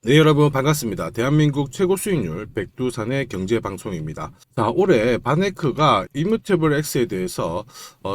네, 여러분 반갑습니다. 대한민국 최고 수익률 백두산의 경제방송입니다. 자, 올해 바네크가 이뮤테이블 X에 대해서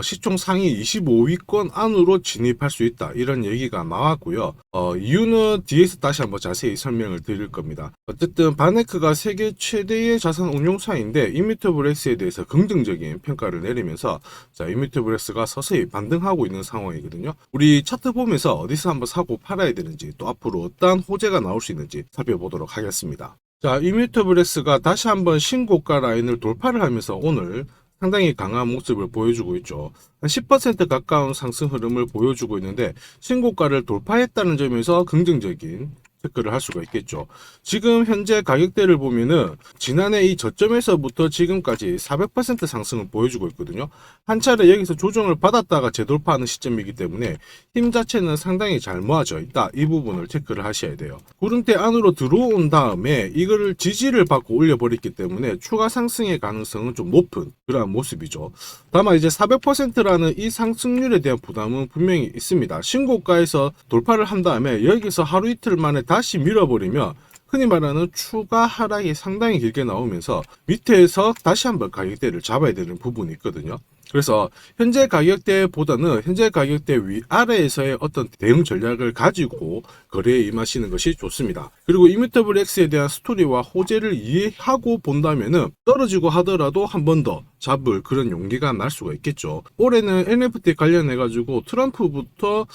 시총 상위 25위권 안으로 진입할 수 있다, 이런 얘기가 나왔고요. 이유는 뒤에서 다시 한번 자세히 설명을 드릴 겁니다. 어쨌든 바네크가 세계 최대의 자산 운용사인데 이뮤테이블 X에 대해서 긍정적인 평가를 내리면서 자, 이뮤테이블 X가 서서히 반등하고 있는 상황이거든요. 우리 차트 보면서 어디서 한번 사고 팔아야 되는지, 또 앞으로 어떠한 호재가 나올 수 있는지 살펴보도록 하겠습니다. 자, 이뮤테이블 X가 다시 한번 신고가 라인을 돌파를 하면서 오늘 상당히 강한 모습을 보여주고 있죠. 한 10% 가까운 상승 흐름을 보여주고 있는데 신고가를 돌파했다는 점에서 긍정적인 체크를 할 수가 있겠죠. 지금 현재 가격대를 보면은 지난해 이 저점에서부터 지금까지 400% 상승을 보여주고 있거든요. 한 차례 여기서 조정을 받았다가 재돌파하는 시점이기 때문에 힘 자체는 상당히 잘 모아져 있다, 이 부분을 체크를 하셔야 돼요. 구름대 안으로 들어온 다음에 이거를 지지를 받고 올려버렸기 때문에 추가 상승의 가능성은 좀 높은 그러한 모습이죠. 다만 이제 400%라는 이 상승률에 대한 부담은 분명히 있습니다. 신고가에서 돌파를 한 다음에 여기서 하루 이틀 만에 다시 밀어버리면 흔히 말하는 추가 하락이 상당히 길게 나오면서 밑에서 다시 한번 가격대를 잡아야 되는 부분이 있거든요. 그래서 현재 가격대보다는 현재 가격대 위아래에서의 어떤 대응 전략을 가지고 거래에 임하시는 것이 좋습니다. 그리고 이뮤테이블 X에 대한 스토리와 호재를 이해하고 본다면은 떨어지고 하더라도 한 번 더 잡을 그런 용기가 날 수가 있겠죠. 올해는 NFT 관련해 가지고 트럼프부터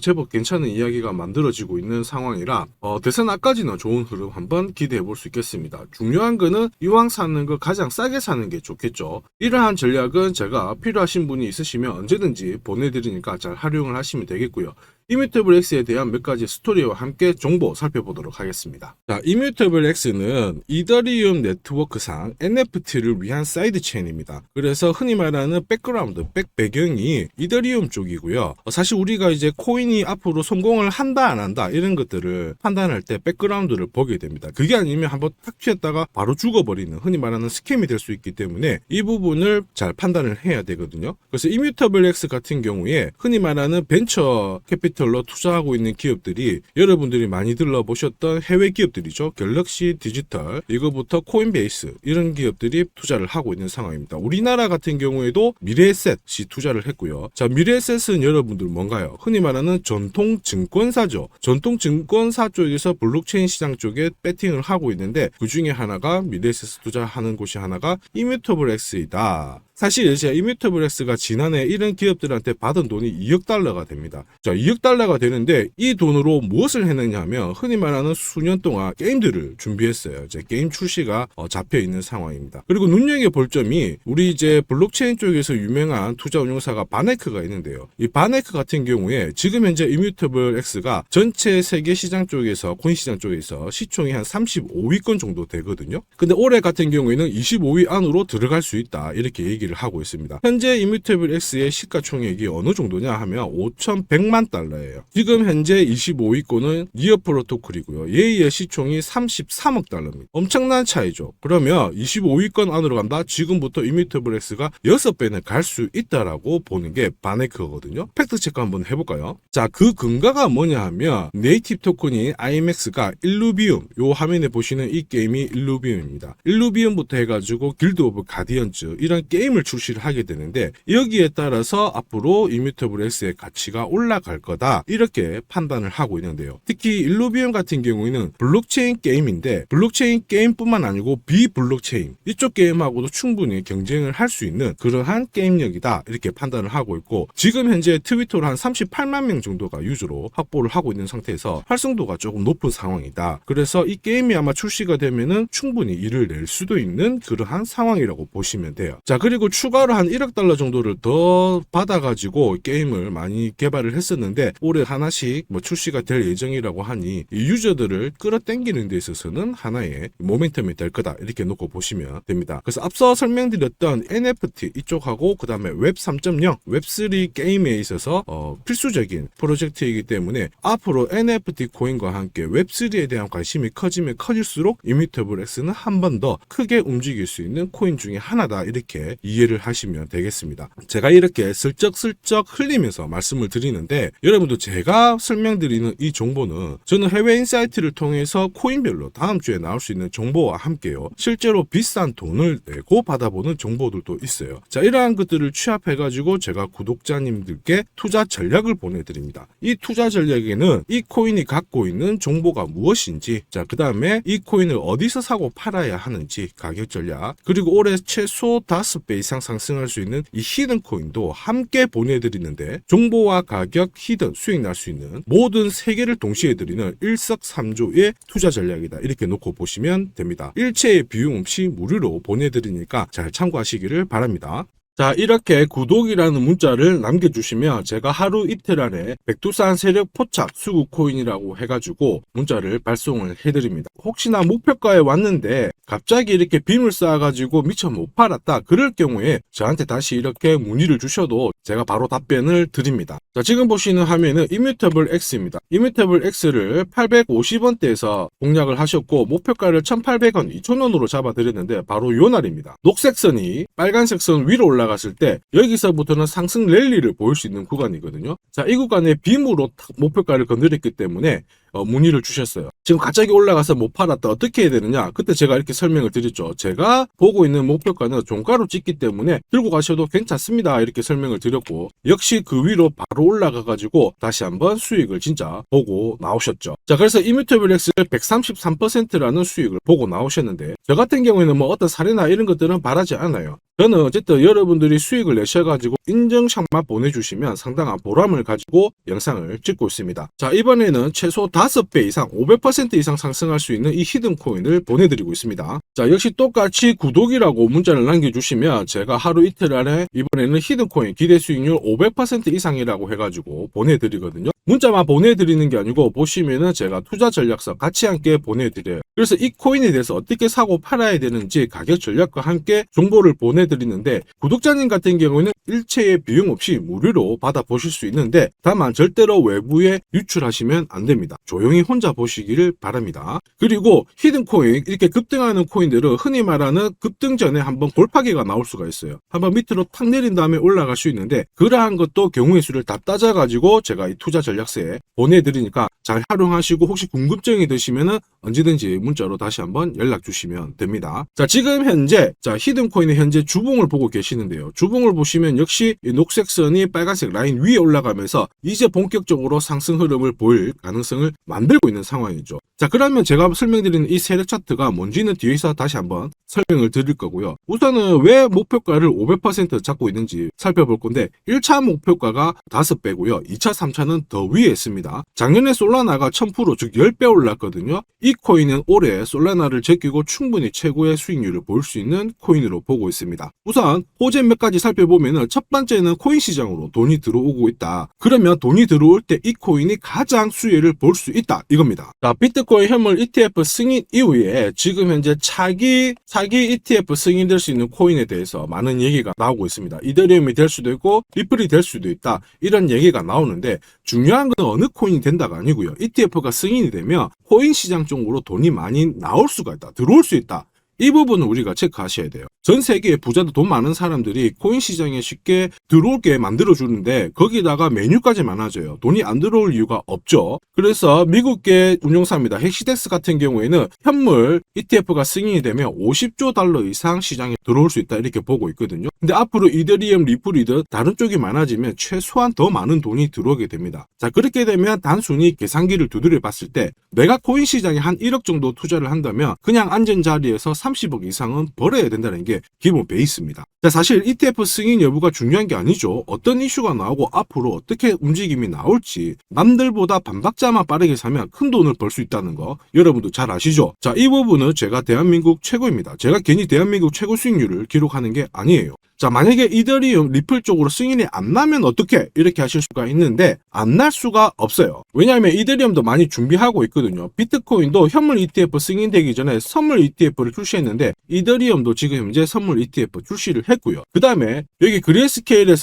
제법 괜찮은 이야기가 만들어지고 있는 상황이라 대선 앞까지는 좋은 흐름 한번 기대해 볼 수 있겠습니다. 중요한 거는 이왕 사는 거 가장 싸게 사는 게 좋겠죠. 이러한 전략은 제가 필요하신 분이 있으시면 언제든지 보내드리니까 잘 활용을 하시면 되겠고요. 이뮤테이블 X에 대한 몇 가지 스토리와 함께 정보 살펴보도록 하겠습니다. 자, 이뮤테이블 X는 이더리움 네트워크상 NFT를 위한 사이드 체인입니다. 그래서 흔히 말하는 백그라운드, 배경이 이더리움 쪽이고요. 사실 우리가 이제 코인이 앞으로 성공을 한다 안 한다 이런 것들을 판단할 때 백그라운드를 보게 됩니다. 그게 아니면 한번 탁 튀었다가 바로 죽어버리는 흔히 말하는 스캠이 될 수 있기 때문에 이 부분을 잘 판단을 해야 되거든요. 그래서 이뮤테이블 X 같은 경우에 흔히 말하는 벤처 캐피털로 투자하고 있는 기업들이 여러분들이 많이 들러보셨던 해외 기업들이죠. 갤럭시 디지털, 이거부터 코인베이스, 이런 기업들이 투자를 하고 있는 상황입니다. 우리나라 같은 경우에도 미래에셋이 투자를 했고요. 자, 미래에셋은 여러분들 뭔가요? 흔히 말하는 전통 증권사죠. 전통 증권사 쪽에서 블록체인 시장 쪽에 배팅을 하고 있는데 그 중에 하나가 미래에셋 투자하는 곳이 하나가 이뮤테이블 X이다. 사실 이제 이뮤테이블 X가 지난해 이런 기업들한테 받은 돈이 2억 달러가 됩니다. 자, 2억 달러가 되는데 이 돈으로 무엇을 했느냐 하면 흔히 말하는 수년 동안 게임들을 준비했어요. 이제 게임 출시가 잡혀 있는 상황입니다. 그리고 눈여겨볼 점이 우리 이제 블록체인 쪽에서 유명한 투자 운용사가 바네크가 있는데요. 이 바네크 같은 경우에 지금 현재 이뮤테이블 X가 전체 세계 시장 쪽에서 코인 시장 쪽에서 시총이 한 35위권 정도 되거든요. 근데 올해 같은 경우에는 25위 안으로 들어갈 수 있다, 이렇게 얘기를 하고 있습니다. 현재 이뮤테이블 X의 시가총액이 어느 정도냐 하면 5,100만 달러예요. 지금 현재 25위권은 니어 프로토콜이고요. 얘의 시총이 33억 달러입니다. 엄청난 차이죠. 그러면 25위권 안으로 간다? 지금부터 이뮤테이블 X가 6배는 갈 수 있다라고 보는 게 바네크거든요. 팩트 체크 한번 해볼까요? 자, 그 근거가 뭐냐 하면 네이티브 토큰인 IMX가 일루비움, 요 화면에 보시는 이 게임이 일루비움입니다. 일루비움부터 해가지고 길드 오브 가디언즈, 이런 게임을 출시를 하게 되는데 여기에 따라서 앞으로 이뮤테이블 X의 가치가 올라갈 거다, 이렇게 판단을 하고 있는데요. 특히 일루비움 같은 경우에는 블록체인 게임인데 블록체인 게임뿐만 아니고 비블록체인 이쪽 게임하고도 충분히 경쟁을 할 수 있는 그러한 게임력이다, 이렇게 판단을 하고 있고 지금 현재 트위터로 한 38만 명 정도가 유저로 확보를 하고 있는 상태에서 활성도가 조금 높은 상황이다. 그래서 이 게임이 아마 출시가 되면은 충분히 이를 낼 수도 있는 그러한 상황이라고 보시면 돼요. 자, 그리고 추가로 한 1억 달러 정도를 더 받아가지고 게임을 많이 개발을 했었는데 올해 하나씩 출시가 될 예정이라고 하니 이 유저들을 끌어당기는 데 있어서는 하나의 모멘텀이 될 거다, 이렇게 놓고 보시면 됩니다. 그래서 앞서 설명드렸던 NFT 이쪽하고 그 다음에 웹 3.0, 웹 3 게임에 있어서 필수적인 프로젝트이기 때문에 앞으로 NFT 코인과 함께 웹 3에 대한 관심이 커지면 커질수록 이뮤테이블 X는 한 번 더 크게 움직일 수 있는 코인 중에 하나다, 이렇게 이해를 하시면 되겠습니다. 제가 이렇게 슬쩍슬쩍 흘리면서 말씀을 드리는데 여러분도 제가 설명드리는 이 정보는 저는 해외 인사이트를 통해서 코인별로 다음 주에 나올 수 있는 정보와 함께요. 실제로 비싼 돈을 내고 받아보는 정보들도 있어요. 자, 이러한 것들을 취합해가지고 제가 구독자님들께 투자 전략을 보내드립니다. 이 투자 전략에는 이 코인이 갖고 있는 정보가 무엇인지, 자, 그 다음에 이 코인을 어디서 사고 팔아야 하는지 가격 전략, 그리고 올해 최소 5배 이상 상승할 수 있는 이 히든 코인도 함께 보내드리는데 정보와 가격, 히든, 수익 날 수 있는 모든 세 개를 동시에 드리는 일석삼조의 투자 전략이다. 이렇게 놓고 보시면 됩니다. 일체의 비용 없이 무료로 보내드리니까 잘 참고하시기를 바랍니다. 자, 이렇게 구독이라는 문자를 남겨주시면 제가 하루 이틀 안에 백두산 세력 포착 수급 코인이라고 해가지고 문자를 발송을 해드립니다. 혹시나 목표가에 왔는데 갑자기 이렇게 빔을 쌓아가지고 미처 못 팔았다, 그럴 경우에 저한테 다시 이렇게 문의를 주셔도 제가 바로 답변을 드립니다. 자, 지금 보시는 화면은 이뮤터블 X입니다. 이뮤터블 X를 850원대에서 공략을 하셨고 목표가를 1,800원, 2,000원으로 잡아드렸는데 바로 요 날입니다. 녹색 선이 빨간색 선 위로 올라갔을 때 여기서부터는 상승 랠리를 보일 수 있는 구간이거든요. 자, 이 구간에 빔으로 목표가를 건드렸기 때문에 문의를 주셨어요. 지금 갑자기 올라가서 못 팔았다, 어떻게 해야 되느냐? 그때 제가 이렇게 설명을 드렸죠. 제가 보고 있는 목표가는 종가로 찍기 때문에 들고 가셔도 괜찮습니다, 이렇게 설명을 드렸고, 역시 그 위로 바로 올라가 가지고 다시 한번 수익을 진짜 보고 나오셨죠. 자, 그래서 이뮤터블 X를 133%라는 수익을 보고 나오셨는데 저 같은 경우에는 뭐 어떤 사례나 이런 것들은 바라지 않아요. 저는 어쨌든 여러분들이 수익을 내셔가지고 인증샷만 보내주시면 상당한 보람을 가지고 영상을 찍고 있습니다. 자, 이번에는 최소 5배 이상 500% 이상 상승할 수 있는 이 히든 코인을 보내드리고 있습니다. 자, 역시 똑같이 구독이라고 문자를 남겨주시면 제가 하루 이틀 안에 이번에는 히든 코인 기대 수익률 500% 이상이라고 해가지고 보내드리거든요. 문자만 보내드리는 게 아니고 보시면은 제가 투자 전략서 같이 함께 보내드려요. 그래서 이 코인에 대해서 어떻게 사고 팔아야 되는지 가격 전략과 함께 정보를 보내드리는데 구독자님 같은 경우에는 일체의 비용 없이 무료로 받아보실 수 있는데 다만 절대로 외부에 유출하시면 안 됩니다. 조용히 혼자 보시기를 바랍니다. 그리고 히든 코인, 이렇게 급등하는 코인들은 흔히 말하는 급등 전에 한번 골파기가 나올 수가 있어요. 한번 밑으로 탁 내린 다음에 올라갈 수 있는데 그러한 것도 경우의 수를 다 따져가지고 제가 이 투자 전략서에 보내드리니까 잘 활용하시고 혹시 궁금증이 드시면은 언제든지 문자로 다시 한번 연락 주시면 됩니다. 자, 지금 현재 히든 코인의 현재 주봉을 보고 계시는데요. 주봉을 보시면 역시 이 녹색 선이 빨간색 라인 위에 올라가면서 이제 본격적으로 상승 흐름을 보일 가능성을 만들고 있는 상황이죠. 자, 그러면 제가 설명드리는 이 세력 차트가 뭔지는 뒤에서 다시 한번 설명을 드릴 거고요. 우선은 왜 목표가를 500% 잡고 있는지 살펴볼 건데 1차 목표가가 5배고요. 2차, 3차는 더 위에 있습니다. 작년에 솔라나가 1000%, 즉 10배 올랐거든요. 이 코인은 올해 솔라나를 제끼고 충분히 최고의 수익률을 볼 수 있는 코인으로 보고 있습니다. 우선 호재 몇 가지 살펴보면은 첫 번째는 코인 시장으로 돈이 들어오고 있다. 그러면 돈이 들어올 때 이 코인이 가장 수혜를 볼 수 있다, 이겁니다. 자, 비트코인 현물 ETF 승인 이후에 지금 현재 차기 ETF 승인될 수 있는 코인에 대해서 많은 얘기가 나오고 있습니다. 이더리움이 될 수도 있고 리플이 될 수도 있다, 이런 얘기가 나오는데 중요한 건 어느 코인이 된다가 아니고요. ETF가 승인이 되면 코인 시장 쪽으로 돈이 많이 나올 수가 있다, 들어올 수 있다. 이 부분은 우리가 체크하셔야 돼요. 전 세계의 부자도 돈 많은 사람들이 코인 시장에 쉽게 들어올게 만들어주는데 거기다가 메뉴까지 많아져요. 돈이 안 들어올 이유가 없죠. 그래서 미국계 운용사입니다. 헥시덱스 같은 경우에는 현물 ETF가 승인이 되면 50조 달러 이상 시장에 들어올 수 있다, 이렇게 보고 있거든요. 근데 앞으로 이더리움, 리플이든 다른 쪽이 많아지면 최소한 더 많은 돈이 들어오게 됩니다. 자, 그렇게 되면 단순히 계산기를 두드려 봤을 때 내가 코인 시장에 한 1억 정도 투자를 한다면 그냥 앉은 자리에서 30억 이상은 벌어야 된다는 게 기본 베이스입니다. 자, 사실 ETF 승인 여부가 중요한 게 아니죠. 어떤 이슈가 나오고 앞으로 어떻게 움직임이 나올지 남들보다 반박자만 빠르게 사면 큰 돈을 벌 수 있다는 거 여러분도 잘 아시죠? 자, 이 부분은 제가 대한민국 최고입니다. 제가 괜히 대한민국 최고 수익률을 기록하는 게 아니에요. 자, 만약에 이더리움, 리플 쪽으로 승인이 안 나면 어떻게, 이렇게 하실 수가 있는데 안 날 수가 없어요. 왜냐하면 이더리움도 많이 준비하고 있거든요. 비트코인도 현물 ETF 승인되기 전에 선물 ETF를 출시했는데 이더리움도 지금 현재 선물 ETF 출시를 했고요. 그 다음에 여기 그레이스케일이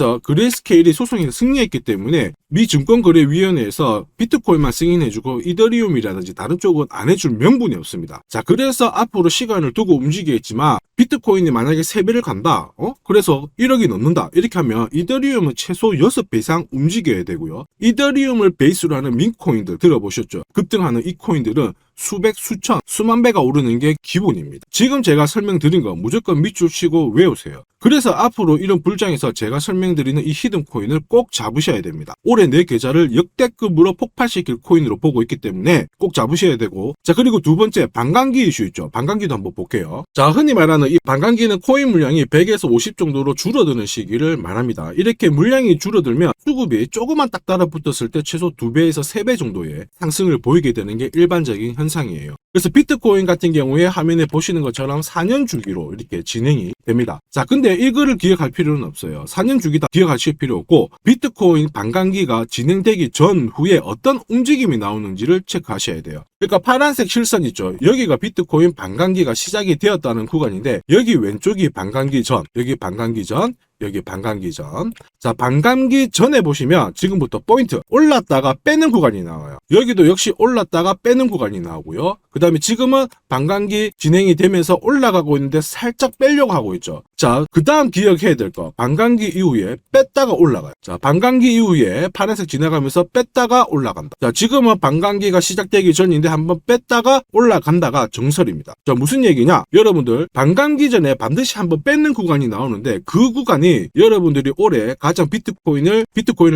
소송에서 승리했기 때문에 미 증권거래위원회에서 비트코인만 승인해주고 이더리움이라든지 다른 쪽은 안 해줄 명분이 없습니다. 자, 그래서 앞으로 시간을 두고 움직이겠지만 비트코인이 만약에 3배를 간다. 그래서 1억이 넘는다. 이렇게 하면 이더리움은 최소 6배 이상 움직여야 되고요. 이더리움을 베이스로 하는 민코인들 들어보셨죠? 급등하는 이 코인들은 수백, 수천, 수만 배가 오르는 게 기본입니다. 지금 제가 설명드린 거 무조건 밑줄 치고 외우세요. 그래서 앞으로 이런 불장에서 제가 설명드리는 이 히든 코인을 꼭 잡으셔야 됩니다. 올해 내 계좌를 역대급으로 폭발시킬 코인으로 보고 있기 때문에 꼭 잡으셔야 되고, 자, 그리고 두 번째 반감기 이슈 있죠. 반감기도 한번 볼게요. 자, 흔히 말하는 이 반감기는 코인 물량이 100에서 50 정도로 줄어드는 시기를 말합니다. 이렇게 물량이 줄어들면 수급이 조금만 딱 달라붙었을 때 최소 2배에서 3배 정도의 상승을 보이게 되는 게 일반적인 현상이에요. 그래서 비트코인 같은 경우에 화면에 보시는 것처럼 4년 주기로 이렇게 진행이 됩니다. 자, 근데 이거를 기억할 필요는 없어요. 4년 주기 다 기억하실 필요 없고, 비트코인 반감기가 진행되기 전후에 어떤 움직임이 나오는지를 체크하셔야 돼요. 그러니까 파란색 실선 있죠. 여기가 비트코인 반감기가 시작이 되었다는 구간인데, 여기 왼쪽이 반감기 전, 여기 반감기 전, 여기 반감기 전. 자, 반감기 전에 보시면 지금부터 포인트 올랐다가 빼는 구간이 나와요. 여기도 역시 올랐다가 빼는 구간이 나오고요. 그 다음에 지금은 반감기 진행이 되면서 올라가고 있는데 살짝 빼려고 하고 있죠. 자, 그 다음 기억해야 될 거, 반감기 이후에 뺐다가 올라가요. 자, 반감기 이후에 파란색 지나가면서 뺐다가 올라간다. 자, 지금은 반감기가 시작되기 전인데 한번 뺐다가 올라간다가 정설입니다. 자, 무슨 얘기냐? 여러분들 반감기 전에 반드시 한번 뺏는 구간이 나오는데, 그 구간이 여러분들이 올해 가장 비트코인을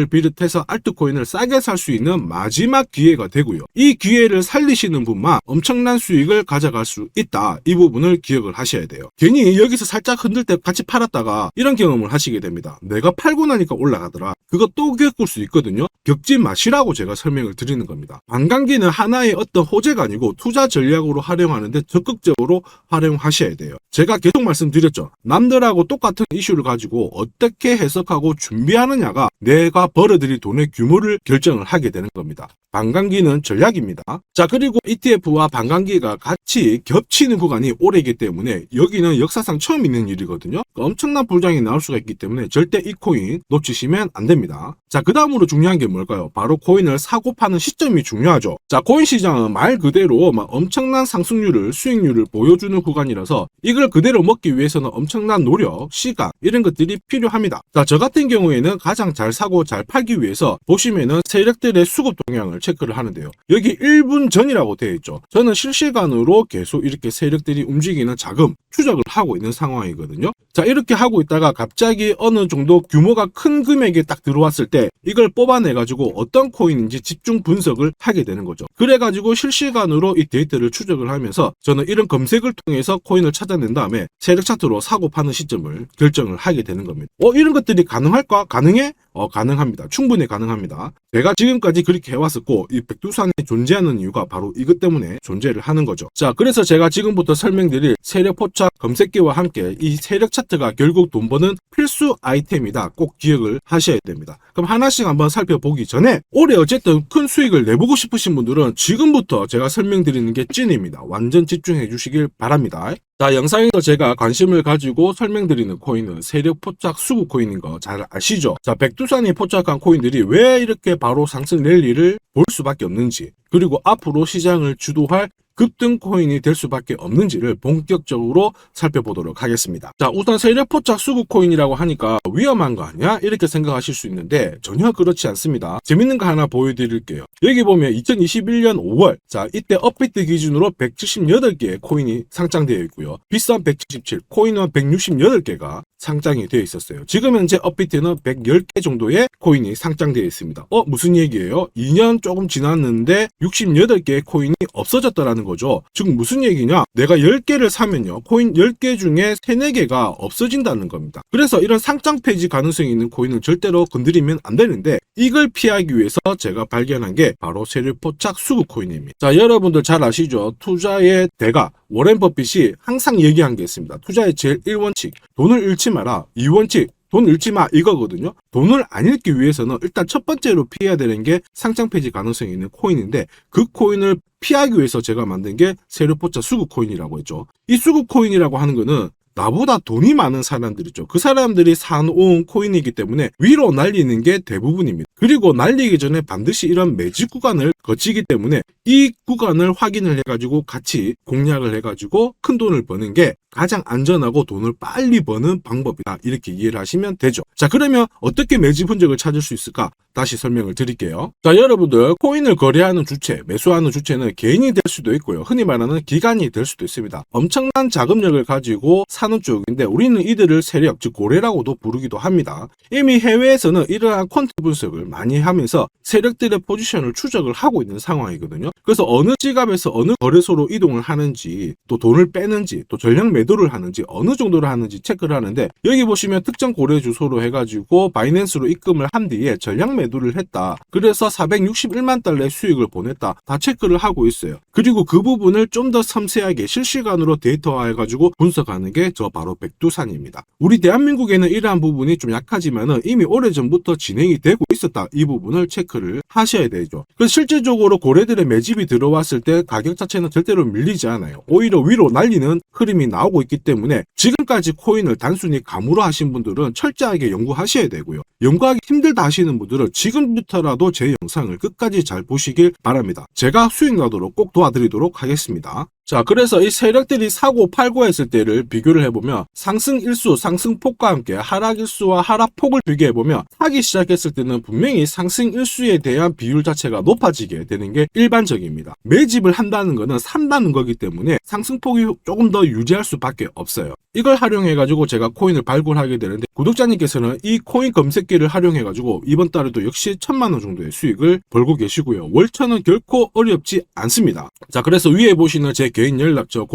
비롯해서 알트코인을 싸게 살 수 있는 마지막 기회가 되고요. 이 기회를 살리시는 분만 엄청난 수익을 가져갈 수 있다. 이 부분을 기억을 하셔야 돼요. 괜히 여기서 살짝 흔들 때 같이 팔았다가 이런 경험을 하시게 됩니다. 내가 팔고 나니까 올라가더라. 그거 또 겪을 수 있거든요. 겪지 마시라고 제가 설명을 드리는 겁니다. 반감기는 하나의 어떤 호재가 아니고 투자 전략으로 활용하는데 적극적으로 활용하셔야 돼요. 제가 계속 말씀드렸죠. 남들하고 똑같은 이슈를 가지고 어떻게 해석하고 준비하느냐가 내가 벌어들일 돈의 규모를 결정을 하게 되는 겁니다. 반감기는 전략입니다. 자, 그리고 ETF와 반감기가 같이 겹치는 구간이 올해이기 때문에 여기는 역사상 처음 있는 일이거든요. 엄청난 불장이 나올 수가 있기 때문에 절대 이 코인 놓치시면 안 됩니다. 자, 그 다음으로 중요한 게 뭘까요? 바로 코인을 사고 파는 시점이 중요하죠. 자, 코인 시장은 말 그대로 엄청난 상승률을, 수익률을 보여주는 구간이라서 이걸 그대로 먹기 위해서는 엄청난 노력, 시간 이런 것들이 필요합니다. 자, 저 같은 경우에는 가장 잘 사고 잘 팔기 위해서 보시면은 세력들의 수급 동향을 체크를 하는데요. 여기 1분 전이라고 되어 있죠. 저는 실시간으로 계속 이렇게 세력들이 움직이는 자금 추적을 하고 있는 상황이거든요. 자, 이렇게 하고 있다가 갑자기 어느 정도 규모가 큰 금액이 딱 들어왔을 때 이걸 뽑아내가지고 어떤 코인인지 집중 분석을 하게 되는 거죠. 그래가지고 실시간으로 이 데이터를 추적을 하면서 저는 이런 검색을 통해서 코인을 찾아낸 다음에 세력 차트로 사고 파는 시점을 결정을 하게 되는 겁니다. 이런 것들이 가능할까? 가능해? 가능합니다. 충분히 가능합니다. 제가 지금까지 그렇게 해왔었고, 이 백두산에 존재하는 이유가 바로 이것 때문에 존재를 하는 거죠. 자, 그래서 제가 지금부터 설명드릴 세력 포착 검색기와 함께 이 세력 차트가 결국 돈 버는 필수 아이템이다. 꼭 기억을 하셔야 됩니다. 그럼 하나씩 한번 살펴보기 전에 올해 어쨌든 큰 수익을 내보고 싶으신 분들은 지금부터 제가 설명드리는 게 찐입니다. 완전 집중해 주시길 바랍니다. 자, 영상에서 제가 관심을 가지고 설명드리는 코인은 세력 포착 수급 코인인 거 잘 아시죠? 자, 백두산이 포착한 코인들이 왜 이렇게 바로 상승 랠리를 볼 수밖에 없는지, 그리고 앞으로 시장을 주도할 급등 코인이 될 수밖에 없는지를 본격적으로 살펴보도록 하겠습니다. 자, 우선 세력 포착 수급 코인이라고 하니까 위험한 거 아니야? 이렇게 생각하실 수 있는데 전혀 그렇지 않습니다. 재밌는 거 하나 보여드릴게요. 여기 보면 2021년 5월, 자, 이때 업비트 기준으로 178개의 코인이 상장되어 있고요. 비싼 177, 코인은 168개가 상장이 되어 있었어요. 지금 현재 업비트는 110개 정도의 코인이 상장되어 있습니다. 무슨 얘기예요? 2년 조금 지났는데 68개의 코인이 없어졌다라는 거죠. 즉 무슨 얘기냐? 내가 10개를 사면요, 코인 10개 중에 3, 4개가 없어진다는 겁니다. 그래서 이런 상장 폐지 가능성이 있는 코인은 절대로 건드리면 안 되는데, 이걸 피하기 위해서 제가 발견한 게 바로 세력 포착 수급 코인입니다. 자, 여러분들 잘 아시죠? 투자의 대가 워렌 버핏이 항상 얘기한 게 있습니다. 투자의 제일 1원칙, 돈을 잃지 마라. 2원칙, 돈 잃지 마, 이거거든요. 돈을 안 잃기 위해서는 일단 첫 번째로 피해야 되는 게 상장 폐지 가능성이 있는 코인인데, 그 코인을 피하기 위해서 제가 만든 게 세력 포착 수급 코인이라고 했죠. 이 수급 코인이라고 하는 거는 나보다 돈이 많은 사람들이죠. 그 사람들이 사놓은 코인이기 때문에 위로 날리는 게 대부분입니다. 그리고 날리기 전에 반드시 이런 매집 구간을 거치기 때문에 이 구간을 확인을 해가지고 같이 공략을 해가지고 큰 돈을 버는 게 가장 안전하고 돈을 빨리 버는 방법이다. 이렇게 이해를 하시면 되죠. 자, 그러면 어떻게 매집 흔적을 찾을 수 있을까? 다시 설명을 드릴게요. 자, 여러분들 코인을 거래하는 주체, 매수하는 주체는 개인이 될 수도 있고요. 흔히 말하는 기관이 될 수도 있습니다. 엄청난 자금력을 가지고 사는 쪽인데 우리는 이들을 세력, 즉 고래라고도 부르기도 합니다. 이미 해외에서는 이러한 퀀트 분석을 많이 하면서 세력들의 포지션을 추적을 하고 있는 상황이거든요. 그래서 어느 지갑에서 어느 거래소로 이동을 하는지, 또 돈을 빼는지, 또 전량 매도를 하는지, 어느 정도를 하는지 체크를 하는데, 여기 보시면 특정 거래 주소로 해가지고 바이낸스로 입금을 한 뒤에 전량 매도를 했다. 그래서 461만 달러의 수익을 보냈다. 다 체크를 하고 있어요. 그리고 그 부분을 좀 더 섬세하게 실시간으로 데이터화해가지고 분석하는 게 저 바로 백두산입니다. 우리 대한민국에는 이러한 부분이 좀 약하지만은 이미 오래전부터 진행이 되고 있었다. 이 부분을 체크를 하셔야 되죠. 그래서 실질적으로 고래들의 매집이 들어왔을 때 가격 자체는 절대로 밀리지 않아요. 오히려 위로 날리는 흐름이 나오고 있기 때문에 지금까지 코인을 단순히 감으로 하신 분들은 철저하게 연구하셔야 되고요. 연구하기 힘들다 하시는 분들은 지금부터라도 제 영상을 끝까지 잘 보시길 바랍니다. 제가 수익 나도록 꼭 도와드리도록 하겠습니다. 자, 그래서 이 세력들이 사고 팔고 했을 때를 비교를 해보면 상승 일수, 상승폭과 함께 하락 일수와 하락폭을 비교해보면 사기 시작했을 때는 분명히 상승 일수에 대한 비율 자체가 높아지게 되는 게 일반적입니다. 매집을 한다는 거는 산다는 거기 때문에 상승폭이 조금 더 유지할 수밖에 없어요. 이걸 활용해가지고 제가 코인을 발굴하게 되는데 구독자님께서는 이 코인 검색기를 활용해가지고 이번 달에도 역시 1,000만 원 정도의 수익을 벌고 계시고요. 월천은 결코 어렵지 않습니다. 자, 그래서 위에 보시는 제 개인 연락처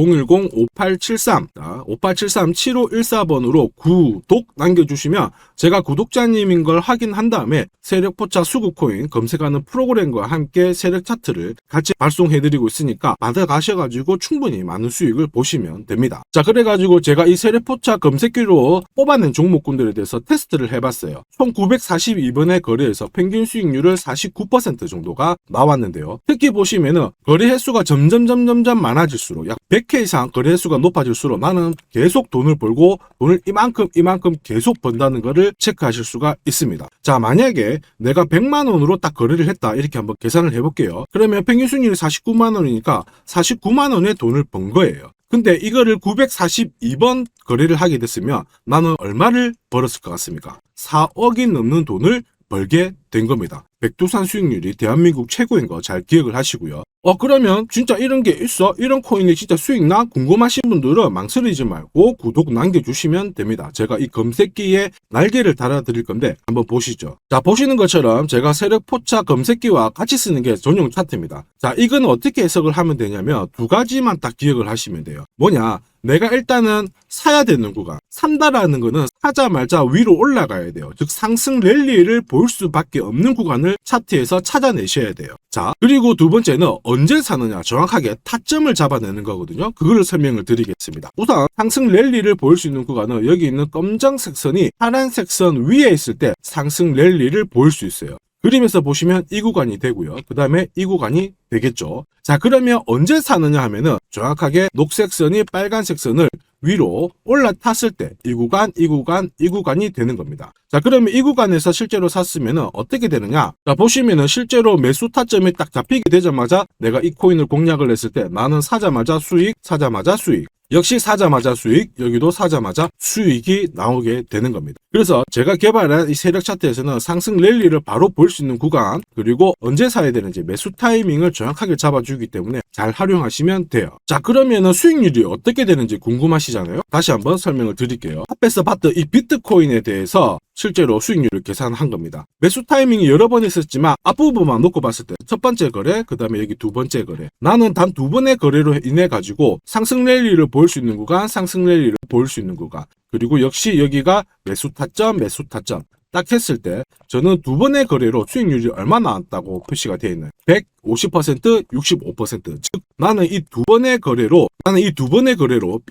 010-5873-7514번으로 구독 남겨주시면 제가 구독자님인 걸 확인한 다음에 세력포차 수급코인 검색하는 프로그램과 함께 세력 차트를 같이 발송해드리고 있으니까 받아가셔가지고 충분히 많은 수익을 보시면 됩니다. 자, 그래가지고 제가 이 세력포차 검색기로 뽑아낸 종목군들에 대해서 테스트를 해봤어요. 총 942번의 거래에서 평균 수익률을 49% 정도가 나왔는데요. 특히 보시면은 거래 횟수가 점점 많아질수록 약 100회 이상 거래 횟수가 높아질수록 나는 계속 돈을 벌고 돈을 이만큼 계속 번다는 거를 체크하실 수가 있습니다. 자, 만약에 내가 100만 원으로 딱 거래를 했다. 이렇게 한번 계산을 해볼게요. 그러면 평균 수익률이 49만 원이니까 49만 원의 돈을 번 거예요. 근데 이거를 942번 거래를 하게 됐으면 나는 얼마를 벌었을 것 같습니까? 4억이 넘는 돈을 벌게 된 겁니다. 백두산 수익률이 대한민국 최고인 거 잘 기억을 하시고요. 그러면 진짜 이런 게 있어? 이런 코인이 진짜 수익 나? 궁금하신 분들은 망설이지 말고 구독 남겨주시면 됩니다. 제가 이 검색기에 날개를 달아드릴 건데 한번 보시죠. 자, 보시는 것처럼 제가 세력포차 검색기와 같이 쓰는 게 전용 차트입니다. 자, 이건 어떻게 해석을 하면 되냐면 두 가지만 딱 기억을 하시면 돼요. 뭐냐? 내가 일단은 사야 되는 구간, 산다라는 거는 사자마자 위로 올라가야 돼요. 즉 상승 랠리를 볼 수밖에 없는 구간을 차트에서 찾아내셔야 돼요. 자, 그리고 두 번째는 언제 사느냐, 정확하게 타점을 잡아내는 거거든요. 그거를 설명을 드리겠습니다. 우선 상승 랠리를 볼 수 있는 구간은 여기 있는 검정색 선이 파란색 선 위에 있을 때 상승 랠리를 볼 수 있어요. 그림에서 보시면 이 구간이 되고요. 그 다음에 이 구간이 되겠죠. 자, 그러면 언제 사느냐 하면은 정확하게 녹색 선이 빨간색 선을 위로 올라탔을 때 이 구간이 되는 겁니다. 자, 그러면 이 구간에서 실제로 샀으면은 어떻게 되느냐? 자, 보시면은 실제로 매수 타점이 딱 잡히게 되자마자 내가 이 코인을 공략을 했을 때 나는 사자마자 수익, 사자마자 수익. 역시 사자마자 수익, 여기도 사자마자 수익이 나오게 되는 겁니다. 그래서 제가 개발한 이 세력 차트에서는 상승 랠리를 바로 볼 수 있는 구간, 그리고 언제 사야 되는지 매수 타이밍을 정확하게 잡아주기 때문에 잘 활용하시면 돼요. 자, 그러면은 수익률이 어떻게 되는지 궁금하시잖아요. 다시 한번 설명을 드릴게요. 앞에서 봤던 이 비트코인에 대해서 실제로 수익률을 계산한 겁니다. 매수 타이밍이 여러 번 있었지만 앞부분만 놓고 봤을 때 첫 번째 거래, 그 다음에 여기 두 번째 거래. 나는 단 두 번의 거래로 인해 가지고 상승 랠리를 볼 수 있는 구간, 상승 랠리를 볼 수 있는 구간. 그리고 역시 여기가 매수 타점 딱 했을 때 저는 두 번의 거래로 수익률이 얼마 나왔다고 표시가 되어 있나요? 50%, 65%. 즉 나는 이 두 번의 거래로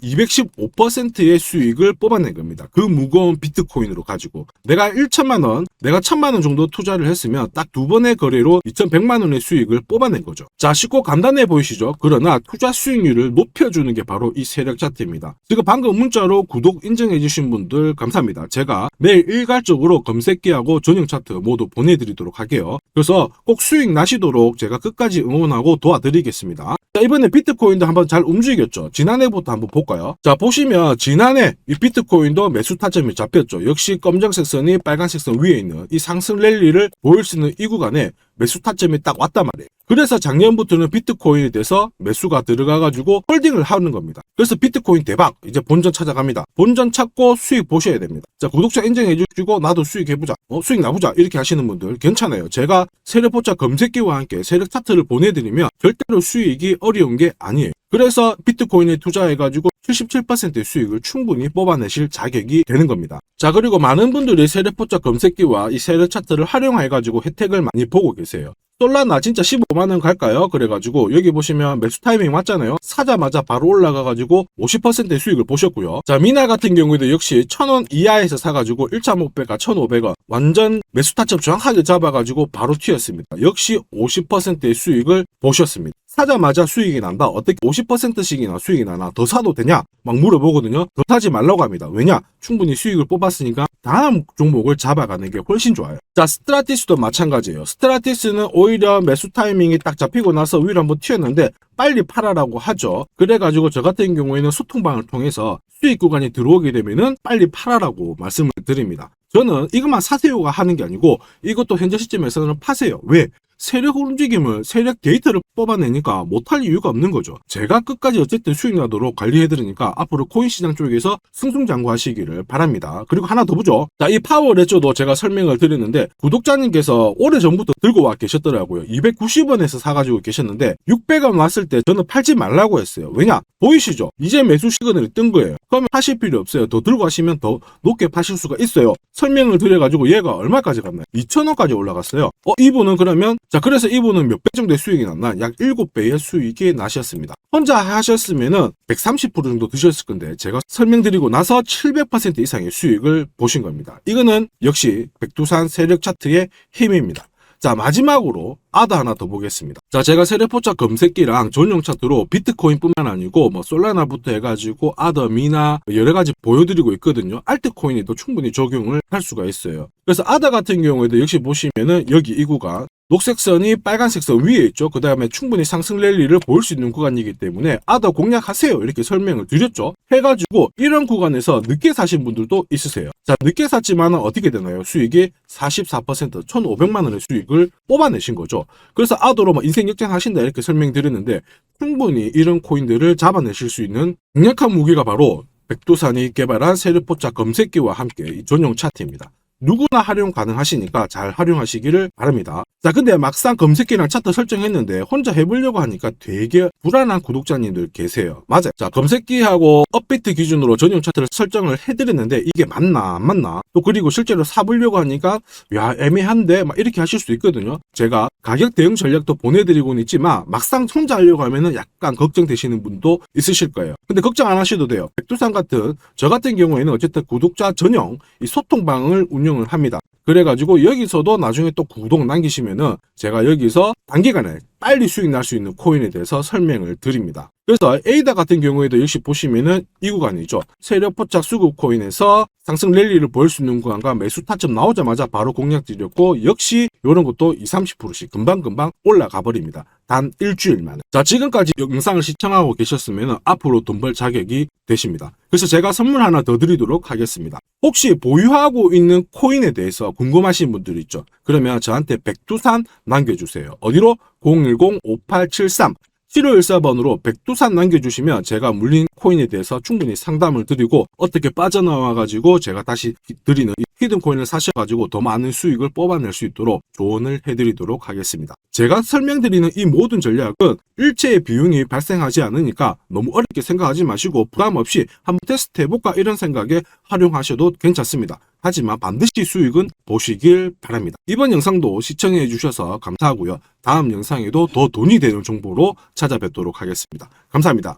215%의 수익을 뽑아낸 겁니다. 그 무거운 비트코인으로 가지고 내가 1천만 원, 내가 1,000만 원 정도 투자를 했으면 딱 두 번의 거래로 2,100만 원의 수익을 뽑아낸 거죠. 자, 쉽고 간단해 보이시죠? 그러나 투자 수익률을 높여주는 게 바로 이 세력 차트입니다. 지금 방금 문자로 구독 인정해 주신 분들 감사합니다. 제가 매일 일괄적으로 검색기하고 전용 차트 모두 보내드리도록 할게요. 그래서 꼭 수익 나시도록 제가 끝까지 응원하고 도와드리겠습니다. 자, 이번에 비트코인도 한번 잘 움직였죠. 지난해부터 한번 볼까요? 자, 보시면 지난해 이 비트코인도 매수 타점이 잡혔죠. 역시 검정색 선이 빨간색 선 위에 있는 이 상승 랠리를 보일 수 있는 이 구간에 매수 타점이 딱 왔단 말이에요. 그래서 작년부터는 비트코인에 대해서 매수가 들어가가지고 홀딩을 하는 겁니다. 그래서 비트코인 대박, 이제 본전 찾아갑니다. 본전 찾고 수익 보셔야 됩니다. 자, 구독자 인정해주시고 나도 수익 해보자, 수익 나보자 이렇게 하시는 분들 괜찮아요. 제가 세력포차 검색기와 함께 세력 차트를 보내드리면 절대로 수익이 어려운 게 아니에요. 그래서 비트코인에 투자해가지고 77%의 수익을 충분히 뽑아내실 자격이 되는 겁니다. 자, 그리고 많은 분들이 세력포차 검색기와 이 세력 차트를 활용해가지고 혜택을 많이 보고 계세요. 솔라나 진짜 15만원 갈까요? 그래가지고 여기 보시면 매수 타이밍 맞잖아요. 사자마자 바로 올라가가지고 50%의 수익을 보셨고요. 자, 미나 같은 경우에도 역시 1,000원 이하에서 사가지고 1.5배가 1,500원 완전 매수 타점 정확하게 잡아가지고 바로 튀었습니다. 역시 50%의 수익을 보셨습니다. 사자마자 수익이 난다. 어떻게 50%씩이나 수익이 나나? 더 사도 되냐? 막 물어보거든요. 더 사지 말라고 합니다. 왜냐? 충분히 수익을 뽑았으니까 다음 종목을 잡아가는 게 훨씬 좋아요. 자, 스트라티스도 마찬가지예요. 스트라티스는 오히려 매수 타이밍이 딱 잡히고 나서 위로 한번 튀었는데 빨리 팔아라고 하죠. 그래가지고 저 같은 경우에는 소통방을 통해서 수익 구간이 들어오게 되면은 빨리 팔아라고 말씀을 드립니다. 저는 이것만 사세요가 하는 게 아니고 이것도 현재 시점에서는 파세요. 왜? 세력 움직임을, 세력 데이터를 뽑아내니까 못할 이유가 없는 거죠. 제가 끝까지 어쨌든 수익 나도록 관리해드리니까 앞으로 코인 시장 쪽에서 승승장구하시기를 바랍니다. 그리고 하나 더 보죠. 자, 이 파워레저도 제가 설명을 드렸는데 구독자님께서 오래전부터 들고 와 계셨더라고요. 290원에서 사가지고 계셨는데 600원 왔을 때 저는 팔지 말라고 했어요. 왜냐? 보이시죠? 이제 매수 시그널이 뜬 거예요. 그러면 파실 필요 없어요. 더 들고 가시면 더 높게 파실 수가 있어요. 설명을 드려가지고 얘가 얼마까지 갔나요? 2,000원까지 올라갔어요. 이분은 그러면 자, 그래서 이분은 몇 배 정도의 수익이 났나? 약 7배의 수익이 나셨습니다. 혼자 하셨으면은 130% 정도 드셨을 건데 제가 설명드리고 나서 700% 이상의 수익을 보신 겁니다. 이거는 역시 백두산 세력 차트의 힘입니다. 자, 마지막으로 아더 하나 더 보겠습니다. 자, 제가 세력포차 검색기랑 전용 차트로 비트코인뿐만 아니고 솔라나부터 해가지고 아더, 미나 여러 가지 보여드리고 있거든요. 알트코인에도 충분히 적용을 할 수가 있어요. 그래서 아더 같은 경우에도 역시 보시면은 여기 이 구간 녹색 선이 빨간색 선 위에 있죠. 그 다음에 충분히 상승 랠리를 보일 수 있는 구간이기 때문에 아더 공략하세요 이렇게 설명을 드렸죠. 해가지고 이런 구간에서 늦게 사신 분들도 있으세요. 자, 늦게 샀지만 어떻게 되나요? 수익이 44% 1,500만 원의 수익을 뽑아내신 거죠. 그래서 아더로 인생 역전하신다 이렇게 설명드렸는데 충분히 이런 코인들을 잡아내실 수 있는 강력한 무기가 바로 백두산이 개발한 세력포차 검색기와 함께 이 전용 차트입니다. 누구나 활용 가능하시니까 잘 활용하시기를 바랍니다. 자, 근데 막상 검색기랑 차트 설정했는데 혼자 해보려고 하니까 되게 불안한 구독자님들 계세요. 맞아요. 자, 검색기하고 업비트 기준으로 전용 차트를 설정을 해드렸는데 이게 맞나 안 맞나? 또 그리고 실제로 사보려고 하니까 야, 애매한데 막 이렇게 하실 수 있거든요. 제가 가격 대응 전략도 보내드리고는 있지만 막상 혼자 하려고 하면은 약간 걱정되시는 분도 있으실 거예요. 근데 걱정 안 하셔도 돼요. 백두산 같은 저 같은 경우에는 어쨌든 구독자 전용 이 소통방을 운영을 합니다. 그래가지고 여기서도 나중에 또 구독 남기시면은 제가 여기서 단기간에 빨리 수익 날 수 있는 코인에 대해서 설명을 드립니다. 그래서 에이다 같은 경우에도 역시 보시면은 이 구간이죠. 세력포착 수급 코인에서 상승 랠리를 보일 수 있는 구간과 매수 타점 나오자마자 바로 공략 드렸고 역시 이런 것도 20-30%씩 금방금방 올라가 버립니다. 단 일주일 만에. 자, 지금까지 영상을 시청하고 계셨으면 앞으로 돈 벌 자격이 되십니다. 그래서 제가 선물 하나 더 드리도록 하겠습니다. 혹시 보유하고 있는 코인에 대해서 궁금하신 분들 있죠? 그러면 저한테 백두산 남겨주세요. 어디로? 010-5873 7514번으로 백두산 남겨주시면 제가 물린 코인에 대해서 충분히 상담을 드리고 어떻게 빠져나와가지고 제가 다시 드리는 이 히든코인을 사셔가지고 더 많은 수익을 뽑아낼 수 있도록 조언을 해드리도록 하겠습니다. 제가 설명드리는 이 모든 전략은 일체의 비용이 발생하지 않으니까 너무 어렵게 생각하지 마시고 부담 없이 한번 테스트 해볼까 이런 생각에 활용하셔도 괜찮습니다. 하지만 반드시 수익은 보시길 바랍니다. 이번 영상도 시청해 주셔서 감사하고요. 다음 영상에도 더 돈이 되는 정보로 찾아뵙도록 하겠습니다. 감사합니다.